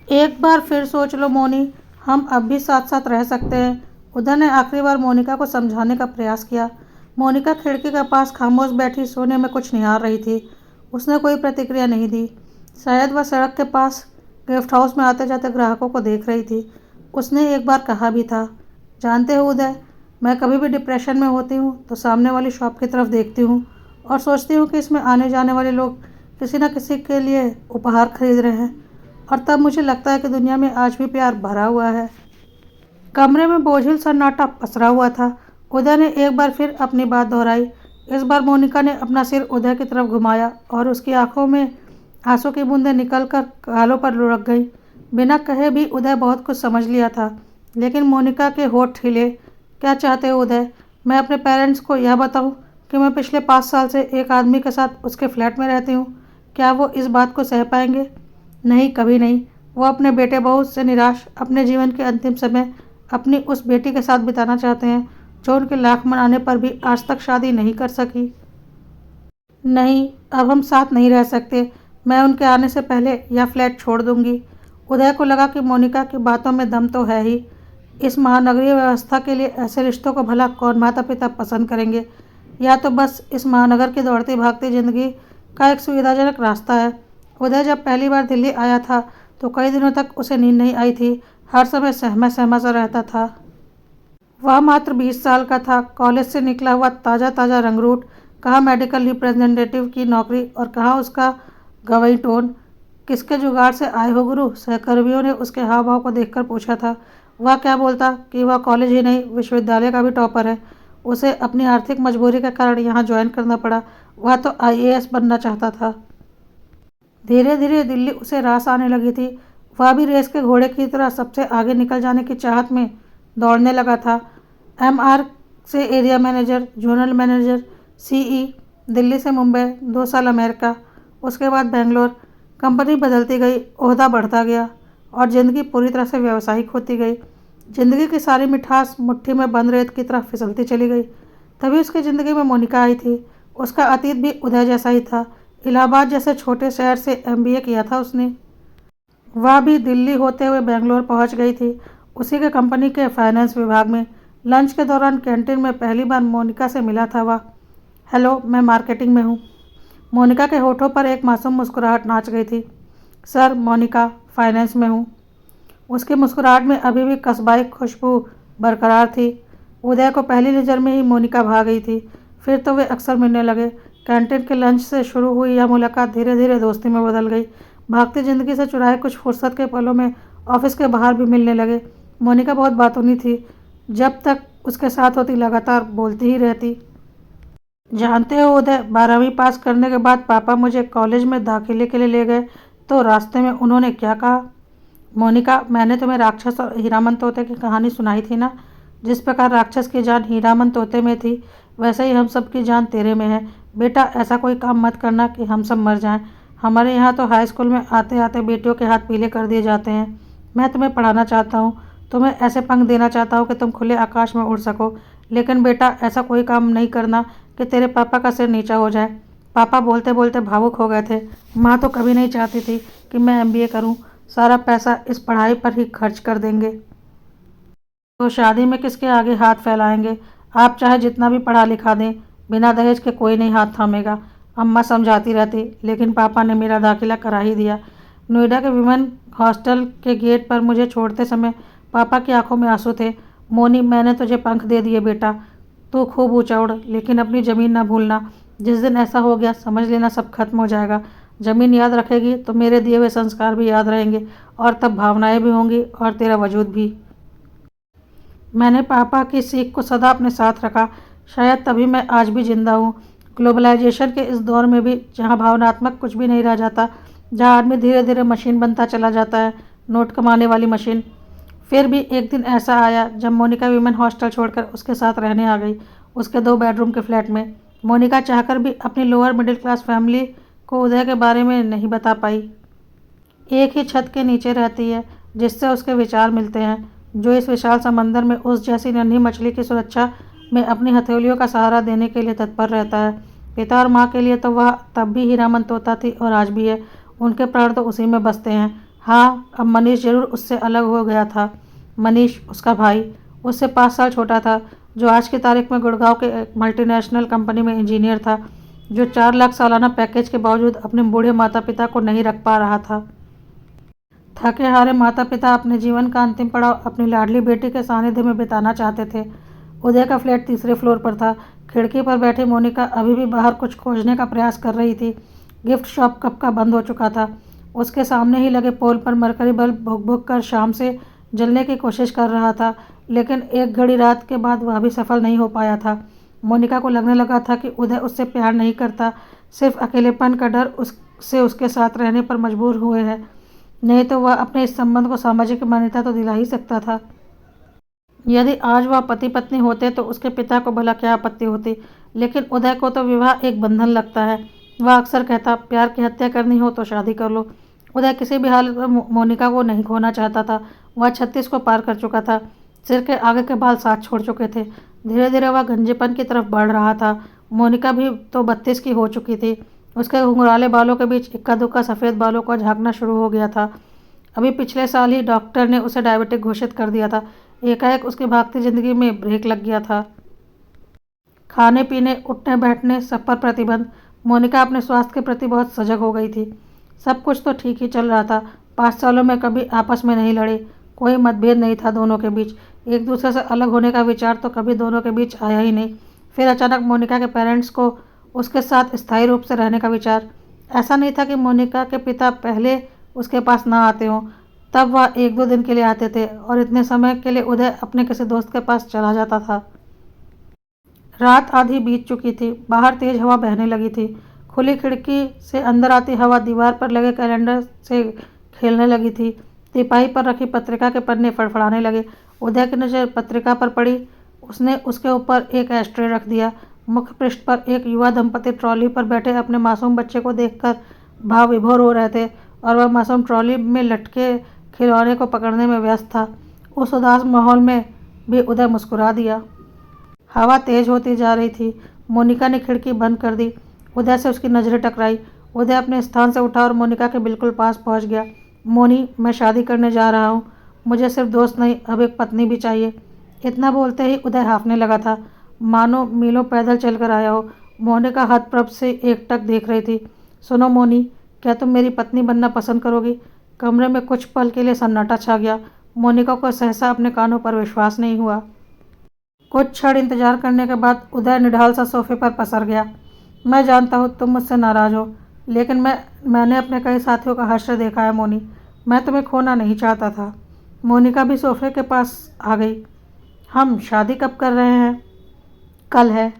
एक बार फिर सोच लो मोनी, हम अब भी साथ साथ रह सकते हैं। उदय ने आखिरी बार मोनिका को समझाने का प्रयास किया। मोनिका खिड़की के पास खामोश बैठी सोने में कुछ निहार रही थी। उसने कोई प्रतिक्रिया नहीं दी। शायद वह सड़क के पास गेस्ट हाउस में आते जाते ग्राहकों को देख रही थी। उसने एक बार कहा भी था, जानते हो उदय, मैं कभी भी डिप्रेशन में होती हूँ तो सामने वाली शॉप की तरफ देखती हूँ और सोचती हूँ कि इसमें आने जाने वाले लोग किसी न किसी के लिए उपहार खरीद रहे हैं, और तब मुझे लगता है कि दुनिया में आज भी प्यार भरा हुआ है। कमरे में बोझिल सन्नाटा पसरा हुआ था। उदय ने एक बार फिर अपनी बात दोहराई। इस बार मोनिका ने अपना सिर उदय की तरफ घुमाया और उसकी आंखों में आंसू की बूंदें निकलकर गालों पर लुढ़क गईं। बिना कहे भी उदय बहुत कुछ समझ लिया था, लेकिन मोनिका के होठ हिले। क्या चाहते हो उदय? मैं अपने पेरेंट्स को यह बताऊं कि मैं पिछले 5 साल से एक आदमी के साथ उसके फ्लैट में रहती हूँ? क्या वो इस बात को सह पाएंगे? नहीं, कभी नहीं। वो अपने बेटे बहू से निराश अपने जीवन के अंतिम समय अपनी उस बेटी के साथ बिताना चाहते हैं जो उनके लाख मनाने पर भी आज तक शादी नहीं कर सकी। नहीं, अब हम साथ नहीं रह सकते। मैं उनके आने से पहले यह फ्लैट छोड़ दूंगी। उदय को लगा कि मोनिका की बातों में दम तो है ही। इस महानगरीय व्यवस्था के लिए ऐसे रिश्तों को भला कौन माता पिता पसंद करेंगे? या तो बस इस महानगर की दौड़ती भागती जिंदगी का एक सुविधाजनक रास्ता है। उदय जब पहली बार दिल्ली आया था तो कई दिनों तक उसे नींद नहीं आई थी। हर समय सहमा सहमा सा रहता था। वह मात्र 20 साल का था, कॉलेज से निकला हुआ ताज़ा ताज़ा रंगरूट। कहाँ मेडिकल रिप्रेजेंटेटिव की नौकरी और कहाँ उसका गवई टोन। किसके जुगाड़ से आए हो गुरु? सहकर्मियों ने उसके हाव भाव को देखकर पूछा था। वह क्या बोलता कि वह कॉलेज ही नहीं विश्वविद्यालय का भी टॉपर है। उसे अपनी आर्थिक मजबूरी के कारण यहाँ ज्वाइन करना पड़ा। वह तो IAS बनना चाहता था। धीरे धीरे दिल्ली उसे रास आने लगी थी। वह भी रेस के घोड़े की तरह सबसे आगे निकल जाने की चाहत में दौड़ने लगा था। MR से area manager, zonal manager, CE, Delhi से मुंबई, 2 साल अमेरिका, उसके बाद बेंगलोर। कंपनी बदलती गई, ओहदा बढ़ता गया और ज़िंदगी पूरी तरह से व्यावसायिक होती गई। ज़िंदगी की सारी मिठास मुट्ठी में बंद रेत की तरह फिसलती चली गई। तभी उसकी ज़िंदगी में मोनिका आई थी। उसका अतीत भी उदय जैसा ही था। इलाहाबाद जैसे छोटे शहर से MBA किया था उसने। वह भी दिल्ली होते हुए बेंगलोर पहुंच गई थी, उसी के कंपनी के फाइनेंस विभाग में। लंच के दौरान कैंटीन में पहली बार मोनिका से मिला था वह। हेलो, मैं मार्केटिंग में हूँ। मोनिका के होठों पर एक मासूम मुस्कुराहट नाच गई थी। सर, मोनिका, फाइनेंस में हूँ। उसकी मुस्कुराहट में अभी भी कस्बाई खुशबू बरकरार थी। उदय को पहली नज़र में ही मोनिका भा गई थी। फिर तो वे अक्सर मिलने लगे। कैंटीन के लंच से शुरू हुई यह मुलाकात धीरे धीरे दोस्ती में बदल गई। भागती जिंदगी से चुराए कुछ फुर्सत के पलों में ऑफिस के बाहर भी मिलने लगे। मोनिका बहुत बातूनी थी। जब तक उसके साथ होती लगातार बोलती ही रहती। जानते हो उदय, 12वीं पास करने के बाद पापा मुझे कॉलेज में दाखिले के लिए ले गए तो रास्ते में उन्होंने क्या कहा? मोनिका, मैंने तुम्हें राक्षस और हीरामन तोते की कहानी सुनाई थी ना। जिस प्रकार राक्षस की जान हीरामन तोते में थी, वैसे ही हम सब की जान तेरे में है। बेटा, ऐसा कोई काम मत करना कि हम सब मर जाएं। हमारे यहाँ तो हाई स्कूल में आते आते बेटियों के हाथ पीले कर दिए जाते हैं। मैं तुम्हें पढ़ाना चाहता हूँ, तुम्हें ऐसे पंख देना चाहता हूँ कि तुम खुले आकाश में उड़ सको, लेकिन बेटा ऐसा कोई काम नहीं करना कि तेरे पापा का सिर नीचा हो जाए। पापा बोलते बोलते भावुक हो गए थे। माँ तो कभी नहीं चाहती थी कि मैं MBA करूँ। सारा पैसा इस पढ़ाई पर ही खर्च कर देंगे तो शादी में किसके आगे हाथ फैलाएंगे? आप चाहे जितना भी पढ़ा लिखा दें, बिना दहेज के कोई नहीं हाथ थामेगा। अम्मा समझाती रहती, लेकिन पापा ने मेरा दाखिला करा ही दिया। नोएडा के विमेन हॉस्टल के गेट पर मुझे छोड़ते समय पापा की आंखों में आंसू थे। मोनी, मैंने तुझे पंख दे दिए बेटा, तू खूब ऊंचा उड़, लेकिन अपनी ज़मीन ना भूलना। जिस दिन ऐसा हो गया समझ लेना सब खत्म हो जाएगा। ज़मीन याद रखेगी तो मेरे दिए हुए संस्कार भी याद रहेंगे, और तब भावनाएं भी होंगी और तेरा वजूद भी। मैंने पापा की सीख को सदा अपने साथ रखा, शायद तभी मैं आज भी जिंदा हूँ। ग्लोबलाइजेशन के इस दौर में भी, जहाँ भावनात्मक कुछ भी नहीं रह जाता, जहाँ आदमी धीरे धीरे मशीन बनता चला जाता है, नोट कमाने वाली मशीन। फिर भी एक दिन ऐसा आया जब मोनिका विमेन हॉस्टल छोड़कर उसके साथ रहने आ गई, उसके 2 बेडरूम के फ्लैट में। मोनिका चाहकर भी अपनी लोअर मिडिल क्लास फैमिली को उदय के बारे में नहीं बता पाई। एक ही छत के नीचे रहती है, जिससे उसके विचार मिलते हैं, जो इस विशाल समंदर में उस जैसी नन्ही मछली की सुरक्षा में अपनी हथेलियों का सहारा देने के लिए तत्पर रहता है। पिता और माँ के लिए तो वह तब भी हीरामन तोता थी और आज भी है। उनके प्राण तो उसी में बसते हैं। हाँ, अब मनीष जरूर उससे अलग हो गया था। मनीष, उसका भाई, उससे 5 साल छोटा था, जो आज की तारीख में गुड़गांव के एक मल्टीनेशनल कंपनी में इंजीनियर था, जो 4 लाख सालाना पैकेज के बावजूद अपने बूढ़े माता पिता को नहीं रख पा रहा था। थके हारे माता पिता अपने जीवन का अंतिम पड़ाव अपनी लाडली बेटी के सानिध्य में बिताना चाहते थे। उदय का फ्लैट तीसरे फ्लोर पर था। खिड़की पर बैठी मोनिका अभी भी बाहर कुछ खोजने का प्रयास कर रही थी। गिफ्ट शॉप कब का बंद हो चुका था। उसके सामने ही लगे पोल पर मरकरी बल्ब भुक भुक कर शाम से जलने की कोशिश कर रहा था, लेकिन एक घड़ी रात के बाद वह भी सफल नहीं हो पाया था। मोनिका को लगने लगा था कि उदय उससे प्यार नहीं करता, सिर्फ अकेलेपन का डर उससे उसके साथ रहने पर मजबूर हुए है। नहीं तो वह अपने इस संबंध को सामाजिक मान्यता तो दिला ही सकता था। यदि आज वह पति पत्नी होते तो उसके पिता को भला क्या आपत्ति होती, लेकिन उदय को तो विवाह एक बंधन लगता है। वह अक्सर कहता, प्यार की हत्या करनी हो तो शादी कर लो। उदय किसी भी हालत में मोनिका को नहीं खोना चाहता था। वह 36 को पार कर चुका था। सिर के आगे के बाल साथ छोड़ चुके थे। धीरे धीरे वह गंजेपन की तरफ बढ़ रहा था। मोनिका भी तो 32 की हो चुकी थी। उसके घुंघराले बालों के बीच इक्का दुक्का सफ़ेद बालों का झांकना शुरू हो गया था। अभी पिछले साल ही डॉक्टर ने उसे डायबिटिक घोषित कर दिया था। एकाएक उसकी भागती जिंदगी में ब्रेक लग गया था। खाने पीने, उठने बैठने, सब पर प्रतिबंध। मोनिका अपने स्वास्थ्य के प्रति बहुत सजग हो गई थी। सब कुछ तो ठीक ही चल रहा था। 5 सालों में कभी आपस में नहीं लड़े, कोई मतभेद नहीं था दोनों के बीच। एक दूसरे से अलग होने का विचार तो कभी दोनों के बीच आया ही नहीं। फिर अचानक मोनिका के पेरेंट्स को उसके साथ स्थायी रूप से रहने का विचार। ऐसा नहीं था कि मोनिका के पिता पहले उसके पास ना आते हों, तब वह 1-2 दिन के लिए आते थे और इतने समय के लिए उदय अपने किसी दोस्त के पास चला जाता था। रात आधी बीत चुकी थी। बाहर तेज हवा बहने लगी थी। खुली खिड़की से अंदर आती हवा दीवार पर लगे कैलेंडर से खेलने लगी थी। तिपाही पर रखी पत्रिका के पन्ने फड़फड़ाने लगे। उदय की नज़र पत्रिका पर पड़ी। उसने उसके ऊपर एक एस्ट्रे रख दिया। मुख्य पृष्ठ पर एक युवा दंपति ट्रॉली पर बैठे अपने मासूम बच्चे को देखकर भाव विभोर हो रहे थे और वह मासूम ट्रॉली में लटके खिलौने को पकड़ने में व्यस्त था। उस उदास माहौल में भी उदय मुस्कुरा दिया। हवा तेज होती जा रही थी। मोनिका ने खिड़की बंद कर दी। उदय से उसकी नज़रें टकराई। उदय अपने स्थान से उठा और मोनिका के बिल्कुल पास पहुंच गया। मोनी, मैं शादी करने जा रहा हूँ। मुझे सिर्फ दोस्त नहीं, अब एक पत्नी भी चाहिए। इतना बोलते ही उदय हाँफने लगा था, मानो मीलों पैदल चलकर आया हो। मोनिका हतप्रभ से एकटक देख रही थी। सुनो मोनी, क्या तुम मेरी पत्नी बनना पसंद करोगी? कमरे में कुछ पल के लिए सन्नाटा छा गया। मोनिका को सहसा अपने कानों पर विश्वास नहीं हुआ। कुछ क्षण इंतजार करने के बाद उदय निढाल सा सोफे पर पसर गया। मैं जानता हूँ तुम मुझसे नाराज हो, लेकिन मैंने अपने कई साथियों का हश्र देखा है मोनी। मैं तुम्हें खोना नहीं चाहता था। मोनिका भी सोफे के पास आ गई। हम शादी कब कर रहे हैं? कल है।